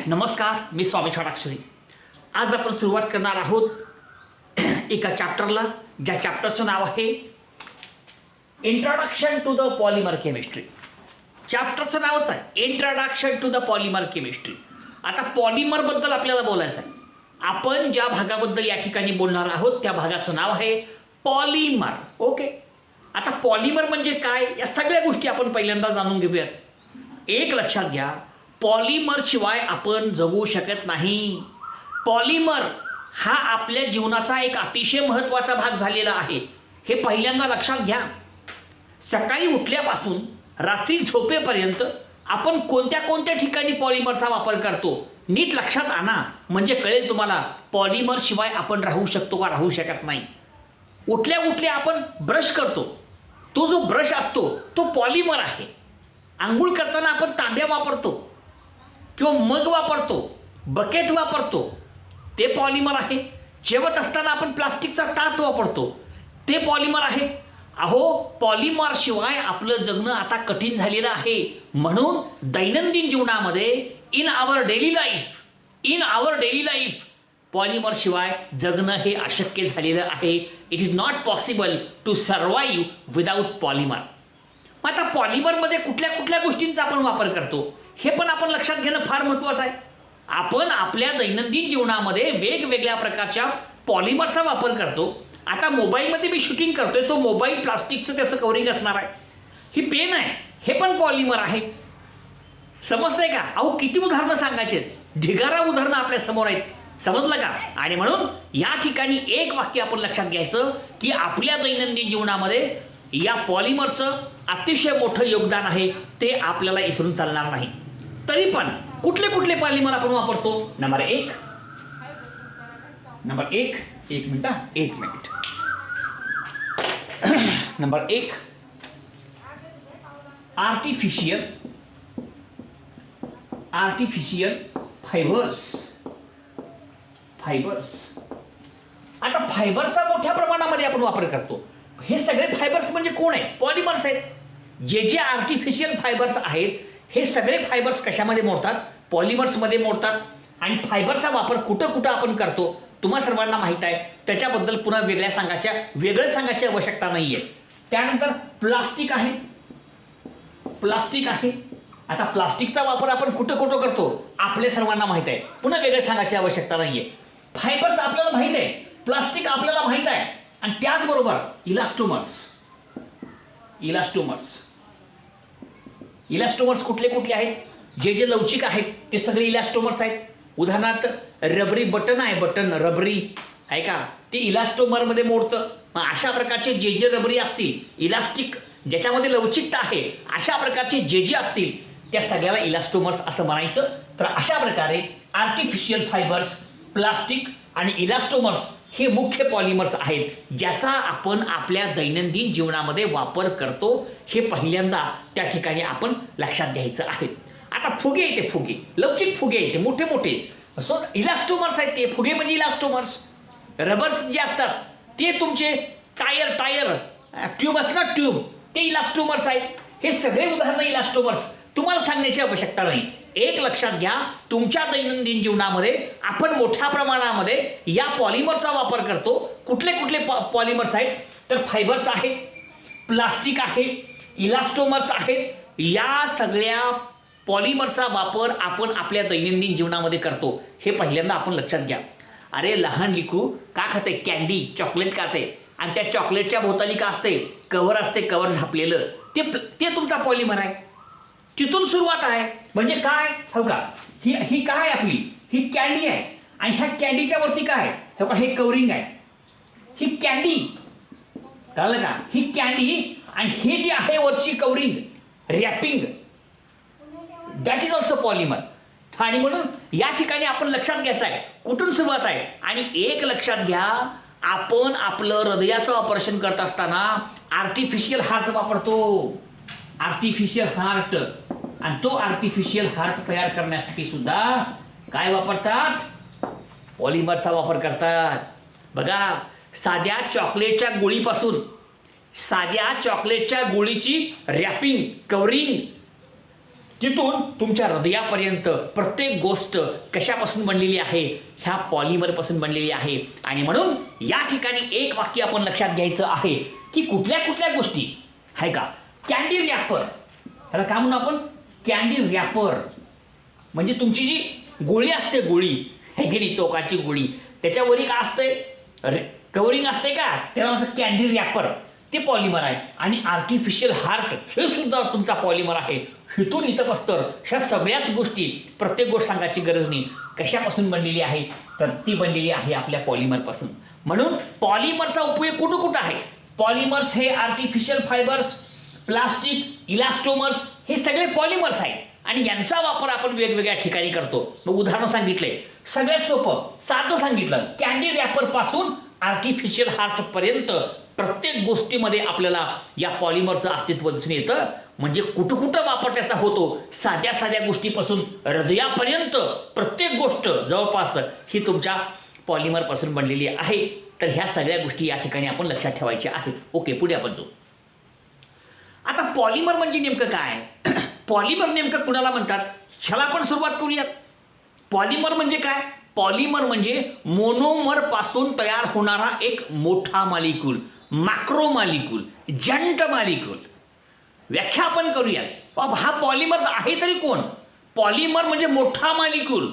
नमस्कार, मी स्वामी षडाक्षरी. आज आपण सुरुवात करणार आहोत एका चॅप्टरला, ज्या चॅप्टरचं नाव आहे introduction to the polymer chemistry. चॅप्टरचं नावच आहे introduction to the polymer chemistry. आता पॉलिमरबद्दल आपल्याला बोलायचं आहे. आपण ज्या भागाबद्दल या ठिकाणी बोलणार आहोत त्या भागाचं नाव आहे पॉलिमर. ओके, आता पॉलिमर म्हणजे काय या सगळ्या गोष्टी आपण पहिल्यांदा जाणून घेऊयात. एक लक्षात घ्या, पॉलिमर शिवाय आपण जगू शकत नाही. पॉलिमर हा आपल्या जीवनाचा एक अतिशय महत्त्वाचा भाग झालेला आहे, हे पहिल्यांदा लक्षात घ्या. सकाळी उठल्यापासून रात्री झोपेपर्यंत आपण कोणत्या कोणत्या ठिकाणी पॉलिमरचा वापर करतो नीट लक्षात आणा, म्हणजे कळेल तुम्हाला पॉलिमर शिवाय आपण राहू शकतो का राहू शकत नाही. उठल्या उठल्या आपण ब्रश करतो, तो जो ब्रश असतो तो पॉलिमर आहे. आंघोळ करताना आपण तांब्या वापरतो किंवा मग वापरतो, बकेट वापरतो, ते पॉलिमर आहे. जेवत असताना आपण प्लास्टिकचा ताट वापरतो, ते पॉलिमर आहे. अहो, पॉलिमर शिवाय आपलं जगणं आता कठीण झालेलं आहे. म्हणून दैनंदिन जीवनामध्ये in our daily life polymer शिवाय जगणं हे अशक्य झालेलं आहे. It is not possible to survive without polymer. मग आता पॉलिमरमध्ये कुठल्या कुठल्या गोष्टींचा आपण वापर करतो हे पण आपण लक्षात घेणं फार महत्त्वाचं आहे. आपण आपल्या दैनंदिन जीवनामध्ये वेगवेगळ्या प्रकारच्या पॉलिमरचा वापर करतो. आता मोबाईलमध्ये मी शूटिंग करतोय, तो मोबाईल प्लास्टिकचं त्याचं कव्हरिंग असणार आहे. ही पेन आहे, हे पण पॉलिमर आहे. समजतंय का? अहो, किती उदाहरणं सांगायचे, ढिगारा उदाहरणं आपल्या समोर आहेत. समजलं का? आणि म्हणून या ठिकाणी एक वाक्य आपण लक्षात घ्यायचं की आपल्या दैनंदिन जीवनामध्ये या पॉलिमरचं अतिशय मोठं योगदान आहे, ते आपल्याला विसरून चालणार नाही. तरी पण कुठले कुठले पॉलिमर आपण वापरतो? नंबर एक नंबर एक आर्टिफिशियल फायबर्स. आता फायबरचा मोठ्या प्रमाणामध्ये आपण वापर करतो. हे सगळे फायबर्स म्हणजे कोण आहे? पॉलिमर्स आहेत. जे आर्टिफिशियल फायबर्स आहेत हे सगळे फायबर्स कशामध्ये मोडतात? पॉलिमर्समध्ये मोडतात. आणि फायबरचा वापर कुठं कुठं आपण करतो तुम्हा सर्वांना माहीत आहे. त्याच्याबद्दल पुन्हा वेगळं सांगायची आवश्यकता नाही आहे. त्यानंतर प्लास्टिक आहे. आता प्लास्टिकचा वापर आपण कुठं कुठं करतो आपल्या सर्वांना माहीत आहे, पुन्हा वेगळं सांगायची आवश्यकता नाही आहे. फायबर्स आपल्याला माहीत आहे, प्लास्टिक आपल्याला माहीत आहे. आणि त्याचबरोबर इलास्टोमर्स कुठले कुठले आहेत? जे लवचिक आहेत ते सगळे इलास्टोमर्स आहेत. उदाहरणार्थ रबरी बटन आहे, रबरी आहे का, ते इलास्टोमरमध्ये मोडतं. मग अशा प्रकारचे जे रबरी असतील, इलास्टिक ज्याच्यामध्ये लवचिकता आहे, अशा प्रकारचे जे असतील त्या सगळ्याला इलास्टोमर्स असं म्हणायचं. तर अशा प्रकारे आर्टिफिशियल फायबर्स, प्लास्टिक आणि इलास्टोमर्स हे मुख्य पॉलिमर्स आहेत, ज्याचा आपण आपल्या दैनंदिन जीवनामध्ये वापर करतो. हे पहिल्यांदा त्या ठिकाणी आपण लक्षात घ्यायचं आहे. आता फुगे येते, लवचिक फुगे येते, मोठे मोठे. सो इलास्टोमर्स आहेत ते फुगे, म्हणजे इलास्टोमर्स. रबर्स जे असतात ते तुमचे टायर ट्यूब असतात, ट्यूब, ते इलास्टोमर्स आहेत. हे सगळे उदाहरणं इलास्टोमर्स, तुम्हाला सांगण्याची आवश्यकता नाही. एक लक्षात घ्या, तुमच्या दैनंदिन जीवनामध्ये आपण मोठ्या प्रमाणामध्ये या पॉलिमरचा वापर करतो. कुठले कुठले पॉलिमर्स आहेत? तर फायबर्स आहेत, प्लास्टिक आहे, इलास्टोमर्स आहेत. या सगळ्या पॉलिमरचा वापर आपण आपल्या दैनंदिन जीवनामध्ये करतो, हे पहिल्यांदा आपण लक्षात घ्या. अरे, लहान लेकरू का खाते? कॅन्डी, चॉकलेट खाते, आणि त्या चॉकलेटच्या भोवताली का असते? कव्हर असते, कव्हर झापलेलं, ते तुमचा पॉलिमर आहे. तिथून सुरुवात आहे. म्हणजे काय? हो का, ही काय आपली? ही कॅन्डी आहे, आणि ह्या कॅन्डीच्या वरती काय आहे? हो का, हे कव्हरिंग आहे. ही कॅन्डी, कळलं का? ही कॅन्डी, आणि हे जी आहे वरची covering, wrapping, that is also polymer. आणि म्हणून या ठिकाणी आपण लक्षात घ्यायचं आहे कुठून सुरुवात आहे. आणि एक लक्षात घ्या, आपण आपलं हृदयाचं ऑपरेशन करत असताना आर्टिफिशियल हार्ट वापरतो, आर्टिफिशियल हार्ट. आणि तो आर्टिफिशियल हार्ट तयार करण्यासाठी सुद्धा काय वापरतात? पॉलिमरचा वापर करतात. बघा, साध्या चॉकलेटच्या गोळीची रॅपिंग, कव्हरिंग तिथून तुमच्या हृदयापर्यंत प्रत्येक गोष्ट कशापासून बनलेली आहे, ह्या पॉलिमरपासून बनलेली आहे. आणि म्हणून या ठिकाणी एक वाक्य आपण लक्षात घ्यायचं आहे की कुठल्या कुठल्या गोष्टी आहे का. कॅन्डी रॅपर, ह्याला काय म्हणून आपण, कॅन्डी रॅपर म्हणजे तुमची जी गोळी असते, गोळी हे की नाही, चौकाची गोळी, त्याच्यावर काय असतंय, कवरिंग असते का, त्याला म्हणतात कॅन्डी रॅपर, ते पॉलिमर आहे. आणि आर्टिफिशियल हार्ट हे सुद्धा तुमचा पॉलिमर आहे. इथून इथंपासून ह्या सगळ्याच गोष्टी, प्रत्येक गोष्ट सांगायची गरज नाही, कशापासून बनलेली आहे, तर ती बनलेली आहे आपल्या पॉलिमरपासून. म्हणून पॉलिमरचा उपयोग कुठं कुठं आहे. पॉलिमर्स हे आर्टिफिशियल फायबर्स, प्लास्टिक, इलास्टोमर्स हे सगळे पॉलिमर्स आहेत आणि यांचा वापर आपण वेगवेगळ्या ठिकाणी करतो. मग उदाहरण सांगितले, सगळ्यात सोपं साधं सांगितलं, कॅन्डी रॅपरपासून आर्टिफिशियल हार्टपर्यंत प्रत्येक गोष्टीमध्ये आपल्याला या पॉलिमरचं अस्तित्व दिसून येतं. म्हणजे कुठं कुठं वापर त्याचा होतो, साध्या साध्या गोष्टीपासून हृदयापर्यंत प्रत्येक गोष्ट जवळपास ही तुमच्या पॉलिमरपासून बनलेली आहे. तर ह्या सगळ्या गोष्टी या ठिकाणी आपण लक्षात ठेवायच्या आहेत. ओके, पुढे आपण जाऊ. आता पॉलिमर म्हणजे नेमकं काय, पॉलिमर नेमकं कुणाला म्हणतात, ह्याला आपण सुरुवात करूयात. पॉलिमर म्हणजे काय, पॉलिमर म्हणजे मोनोमर पासून तयार होणारा एक मोठा molecule, macro molecule, giant molecule. व्याख्या आपण करूयात. बाबा हा पॉलिमर आहे तरी कोण, पॉलिमर म्हणजे मोठा मालिक्यूल,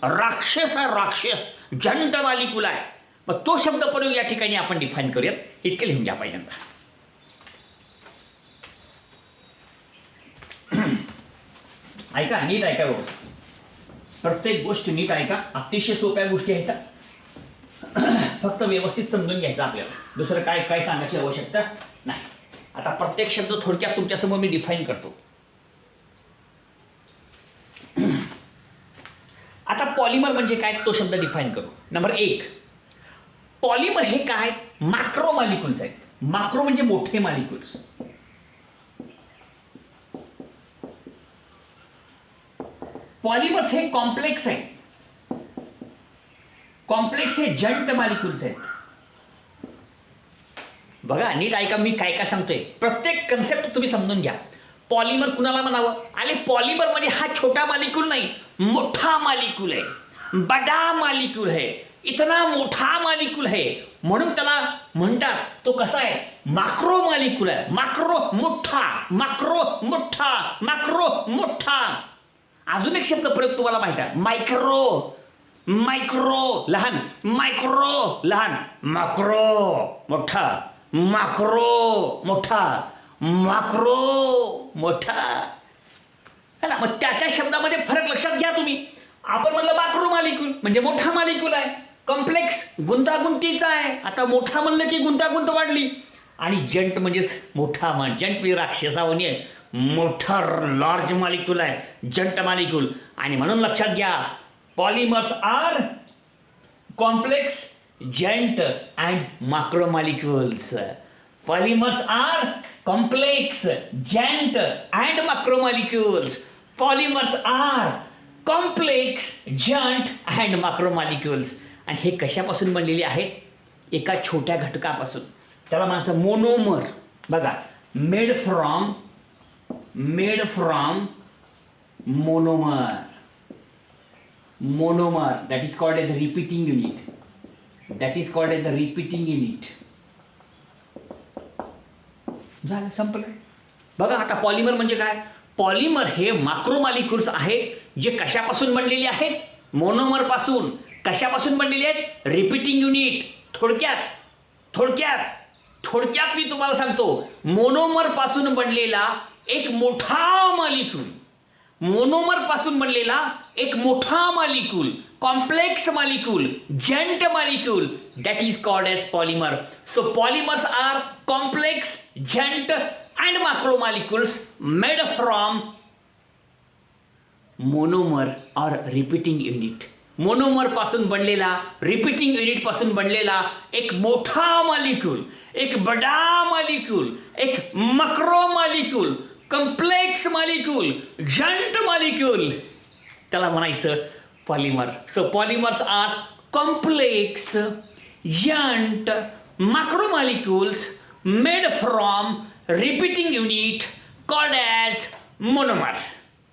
राक्षस आहे, राक्षस, जंट मालिक्यूल आहे. मग तो शब्द प्रयोग या ठिकाणी आपण डिफाईन करूयात. इतके लिहून घ्या पहिल्यांदा. ऐका, नीट ऐका व्यवस्थित, प्रत्येक गोष्ट नीट ऐका. अतिशय सोप्या गोष्टी आहेत, फक्त व्यवस्थित समजून घ्यायचं आपल्याला, दुसरं काय काय सांगायची आवश्यकता नाही. आता प्रत्येक शब्द थोडक्यात तुमच्यासमोर मी डिफाईन करतो. आता पॉलिमर म्हणजे काय तो शब्द डिफाईन करू. नंबर 1, पॉलिमर हे काय, मॅक्रो मालिक्यूल्स आहेत. मॅक्रो म्हणजे मोठे मालिक्यूल्स. पॉलिमर्स हे कॉम्प्लेक्स आहे, कॉम्प्लेक्स हे जंट मालिक्यूल्स आहेत. बघा नीट ऐका, मी काय काय सांगतोय, प्रत्येक कन्सेप्ट तुम्ही समजून घ्या. पॉलिमर कुणाला म्हणावं, आणि पॉलिमर म्हणजे हा छोटा मालिक्यूल नाही, मोठा मालिक्यूल आहे, बडा मालिक्यूल है, इतना मोठा मालिक्यूल है, म्हणून त्याला म्हणतात तो कसा आहे, मॅक्रो मालिक्यूल आहे. मॅक्रो मोठा, मॅक्रो मोठा, मॅक्रो मोठा. अजून एक शब्द प्रयोग तुम्हाला माहिती आहे, मायक्रो, मायक्रो लहान, मायक्रो लहान, मॅक्रो मोठा, मॅक्रो मोठा, मॅक्रो मोठा है ना. मग त्या शब्दामध्ये फरक लक्षात घ्या तुम्ही. आपण म्हणलं मॅक्रो मालिक्यूल म्हणजे मोठा मालिक्यूल आहे, कॉम्प्लेक्स, गुंतागुंतीचा आहे. आता मोठा म्हणलं की गुंतागुंत वाढली. आणि जंट म्हणजेच मोठा जंट म्हणजे राक्षसावनी आहे, मोठा लार्ज मालिक्यूल आहे, जंट मालिक्यूल. आणि म्हणून लक्षात घ्या, polymers are complex, giant and macro molecules. Polymers are complex, giant and macro molecules. Polymers are complex, giant and macro molecules. आणि हे कशापासून बनलेले आहेत, एका छोट्या घटकापासून. त्याला म्हणायचं मोनोमर. बघा, made from monomer. Monomer, that is called as the repeating unit. That is called as the repeating unit. झालं, संपलं. बघा आता पॉलिमर म्हणजे काय, पॉलिमर हे मॅक्रो मालिक्यूल्स आहेत जे कशापासून बनलेले आहेत, मोनोमर पासून. कशापासून बनलेले आहेत, रिपीटिंग युनिट. थोडक्यात मी तुम्हाला सांगतो, मोनोमर पासून बनलेला एक मोठा मालिक्यूल, मोनोमर पासून बनलेला एक मोठा molecule, complex molecule, giant molecule, that is called as polymer. So polymers are complex, giant and macro molecules made from monomer or repeating unit. Monomer पासून बनलेला, रिपीटिंग युनिट पासून बनलेला एक मोठा मालिक्यूल, एक बडा मालिक्यूल, एक macro molecule, complex molecule, giant molecule, त्याला म्हणायचं polymer. So polymers are complex, giant, macro molecules made from repeating unit called as monomer.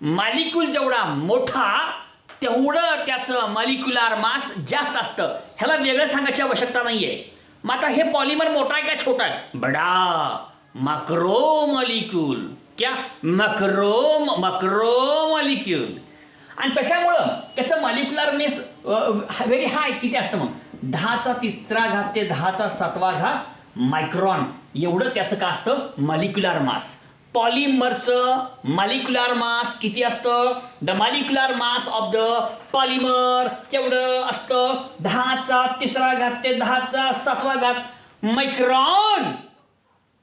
Molecule जेवढा मोठा तेवढं त्याचं मॉलिक्युलर मास जास्त असतं. ह्याला वेगळं सांगायची आवश्यकता नाही आहे. मग आता हे पॉलिमर मोठा आहे का छोटा आहे? बडा मॅक्रो मॉलिक्यूल, क्या मॅक्रो मॉलिक्यूल. आणि त्याच्यामुळं त्याचं मॉलिक्युलर मेस व्हेरी हाय. किती असतं मग? 10⁻³ ते 10⁻⁷ मायक्रॉन एवढं त्याचं का असतं? Molecular mass. पॉलिमरचं मॉलिक्युलर मास किती असतं? The molecular mass of the polymer केवढं असतं? 10⁻³ ते 10⁻⁷ मायक्रॉन.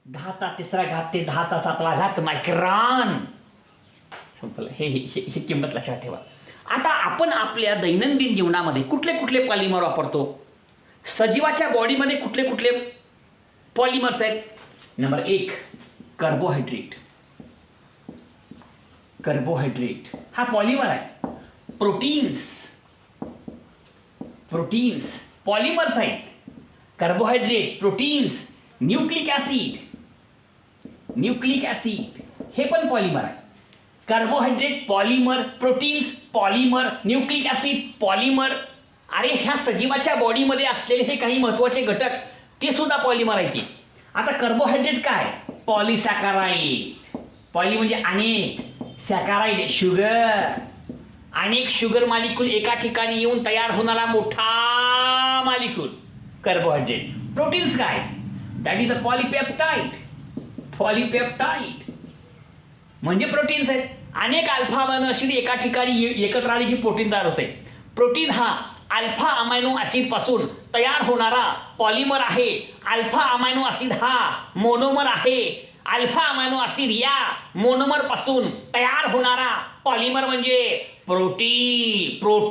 10⁻³ ते 10⁻⁷ मायक्रॉन. संपलं. हे किंमत लक्षात ठेवा. आता आपण आपल्या दैनंदिन जीवनामध्ये कुठले कुठले पॉलिमर वापरतो? सजीवाच्या बॉडीमध्ये कुठले कुठले पॉलिमर्स आहेत? Number 1 carbohydrate. कार्बोहायड्रेट हा पॉलिमर आहे. प्रोटीन्स पॉलिमर्स आहेत. कार्बोहायड्रेट, प्रोटीन्स, न्यूक्लिक ॲसिड हे पण पॉलिमर आहे. Carbohydrate polymer, proteins polymer, nucleic acid polymer. अरे ह्या सजीवाच्या बॉडीमध्ये असलेले हे काही महत्त्वाचे घटक ते सुद्धा पॉलिमर आहेत की. आता कार्बोहायड्रेट काय? पॉलिसॅकराइड. पॉली म्हणजे अनेक, सॅकराइड शुगर. अनेक शुगर मॉलिक्यूल एका ठिकाणी येऊन तयार होणारा मोठा मॉलिक्यूल कार्बोहायड्रेट. प्रोटीन्स काय? दॅट इज द पॉलिपेप्टाइड म्हणजे प्रोटीन्स आहेत. अनेक अल्फा अमायनो ॲसिड एका ठिकाणी एकत्र आले की प्रोटीन तयार होते. प्रोटीन हा अल्फा अमायनो ॲसिड पासून तयार होणारा पॉलिमर आहे. अल्फा अमायनो ॲसिड हा मोनोमर आहे. अल्फा अमायनो ॲसिड या मोनोमर पासून तयार होणारा पॉलिमर म्हणजे प्रोटीन्स.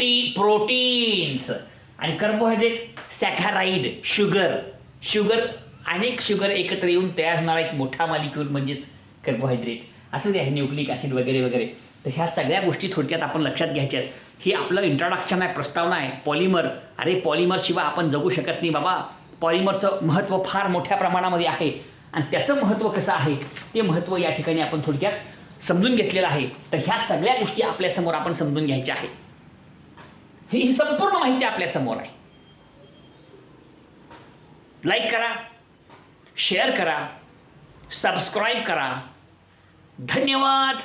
आणि कार्बोहायड्रेट सॅकराइड शुगर अनेक शुगर एकत्र येऊन तयार होणारा एक मोठा मॉलिक्यूल म्हणजेच कार्बोहायड्रेट. असं ते आहे न्यूक्लिक ॲसिड वगैरे वगैरे. तर ह्या सगळ्या गोष्टी थोडक्यात आपण लक्षात घ्यायच्या आहेत. हे आपलं इंट्रोडक्शन आहे, प्रस्तावना आहे. पॉलिमर, अरे पॉलिमरशिवाय आपण जगू शकत नाही बाबा. पॉलिमरचं महत्त्व फार मोठ्या प्रमाणामध्ये आहे आणि त्याचं महत्त्व कसं आहे ते महत्त्व या ठिकाणी आपण थोडक्यात समजून घेतलेलं आहे. तर ह्या सगळ्या गोष्टी आपल्यासमोर आपण समजून घ्यायच्या आहे. ही संपूर्ण माहिती आपल्यासमोर आहे. लाईक करा, शेअर करा, सबस्क्राईब करा. धन्यवाद.